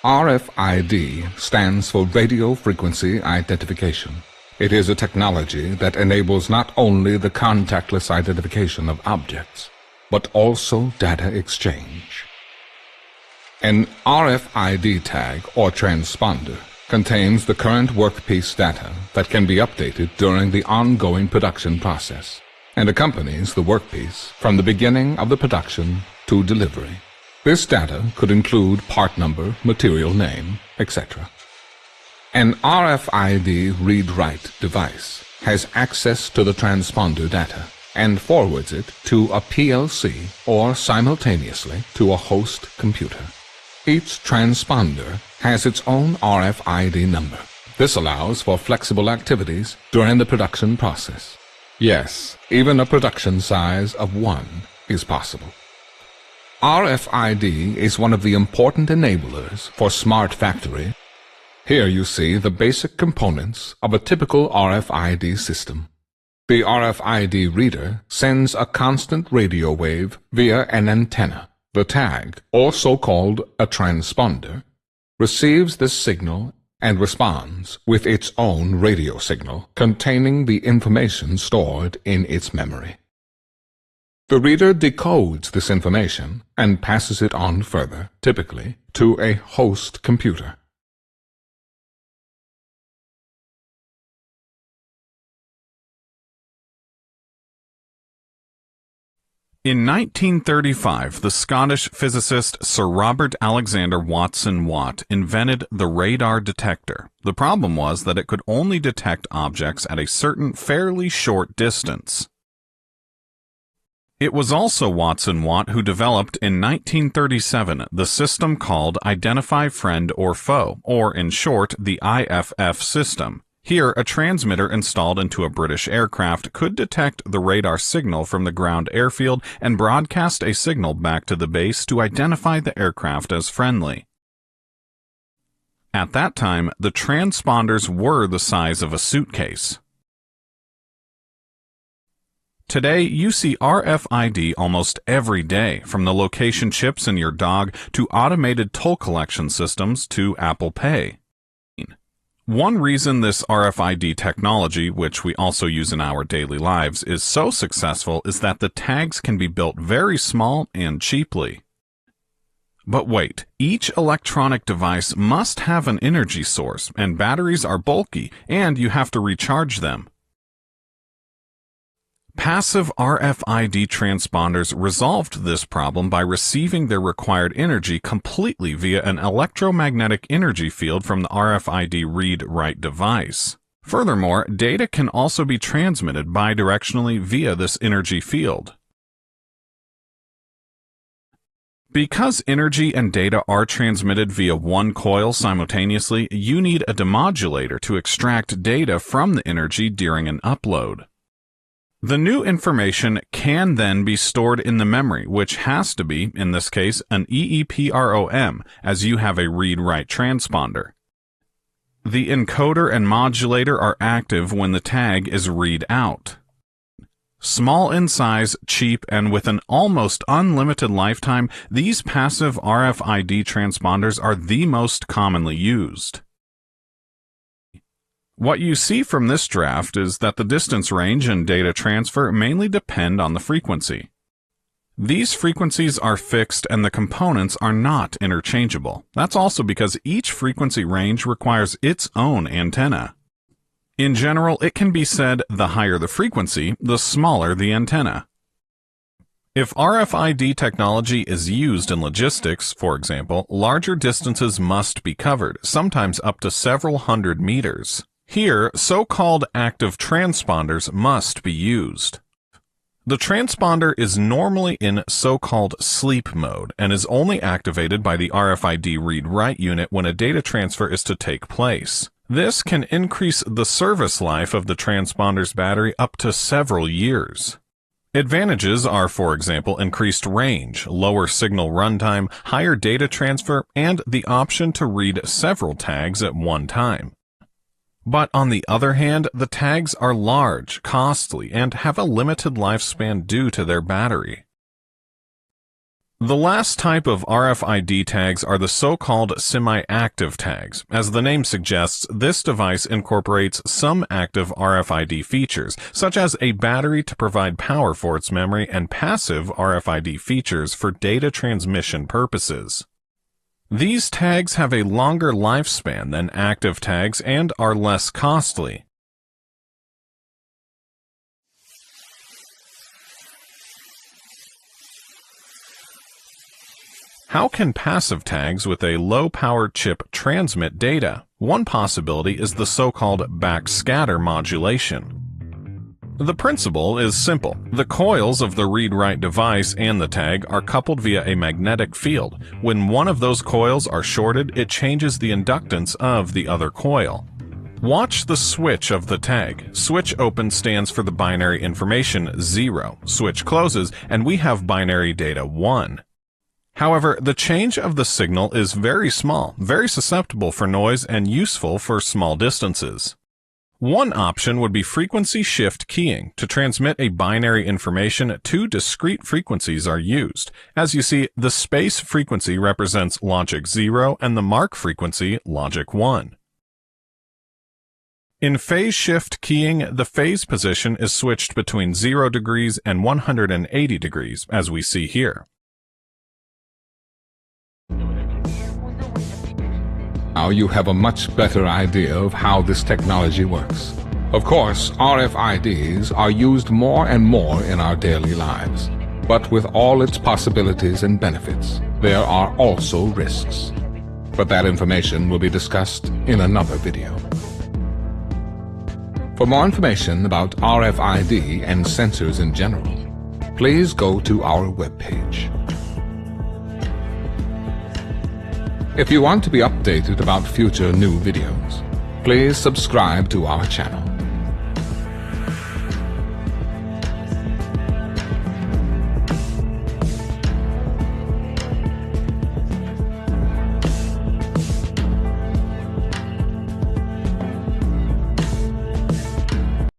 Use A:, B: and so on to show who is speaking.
A: RFID stands for Radio Frequency Identification. It is a technology that enables not only the contactless identification of objects, but also data exchange. An RFID tag or transponder contains the current workpiece data that can be updated during the ongoing production process and accompanies the workpiece from the beginning of the production to delivery. This data could include part number, material name, etc. An RFID read-write device has access to the transponder data and forwards it to a PLC or simultaneously to a host computer. Each transponder has its own RFID number. This allows for flexible activities during the production process. Yes, even a production size of 1 is possible. RFID is one of the important enablers for smart factory. Here you see the basic components of a typical RFID system. The RFID reader sends a constant radio wave via an antenna. The tag, also called a transponder, receives this signal and responds with its own radio signal containing the information stored in its memory. The reader decodes this information and passes it on further, typically to a host computer.
B: In 1935, the Scottish physicist Sir Robert Alexander Watson Watt invented the radar detector. The problem was that it could only detect objects at a certain fairly short distance. It was also Watson Watt who developed in 1937 the system called Identify Friend or Foe, or in short, the IFF system. Here, a transmitter installed into a British aircraft could detect the radar signal from the ground airfield and broadcast a signal back to the base to identify the aircraft as friendly. At that time, the transponders were the size of a suitcase. Today, you see RFID almost every day, from the location chips in your dog to automated toll collection systems to Apple Pay. One reason this RFID technology, which we also use in our daily lives, is so successful is that the tags can be built very small and cheaply. But wait, each electronic device must have an energy source, and batteries are bulky, and you have to recharge them. Passive RFID transponders resolved this problem by receiving their required energy completely via an electromagnetic energy field from the RFID read-write device. Furthermore, data can also be transmitted bidirectionally via this energy field. Because energy and data are transmitted via one coil simultaneously, you need a demodulator to extract data from the energy during an upload. The new information can then be stored in the memory, which has to be, in this case, an EEPROM, as you have a read-write transponder. The encoder and modulator are active when the tag is read out. Small in size, cheap, and with an almost unlimited lifetime, these passive RFID transponders are the most commonly used. What you see from this draft is that the distance range and data transfer mainly depend on the frequency. These frequencies are fixed and the components are not interchangeable. That's also because each frequency range requires its own antenna. In general, it can be said the higher the frequency, the smaller the antenna. If RFID technology is used in logistics, for example, larger distances must be covered, sometimes up to several hundred meters. Here, so-called active transponders must be used. The transponder is normally in so-called sleep mode and is only activated by the RFID read-write unit when a data transfer is to take place. This can increase the service life of the transponder's battery up to several years. Advantages are, for example, increased range, lower signal runtime, higher data transfer, and the option to read several tags at one time. But on the other hand, the tags are large, costly, and have a limited lifespan due to their battery. The last type of RFID tags are the so-called semi-active tags. As the name suggests, this device incorporates some active RFID features, such as a battery to provide power for its memory and passive RFID features for data transmission purposes. These tags have a longer lifespan than active tags and are less costly. How can passive tags with a low-powered chip transmit data? One possibility is the so-called backscatter modulation. The principle is simple. The coils of the read-write device and the tag are coupled via a magnetic field. When one of those coils are shorted, it changes the inductance of the other coil. Watch the switch of the tag. Switch open stands for the binary information 0. Switch closes, and we have binary data 1. However, the change of the signal is very small, very susceptible for noise, and useful for small distances. One option would be frequency shift keying. To transmit a binary information, two discrete frequencies are used. As you see, the space frequency represents logic 0 and the mark frequency logic 1. In phase shift keying, the phase position is switched between 0 degrees and 180 degrees, as we see here.
A: Now you have a much better idea of how this technology works. Of course, RFIDs are used more and more in our daily lives. But with all its possibilities and benefits, there are also risks. But that information will be discussed in another video. For more information about RFID and sensors in general, please go to our webpage. If you want to be updated about future new videos, please subscribe to our channel.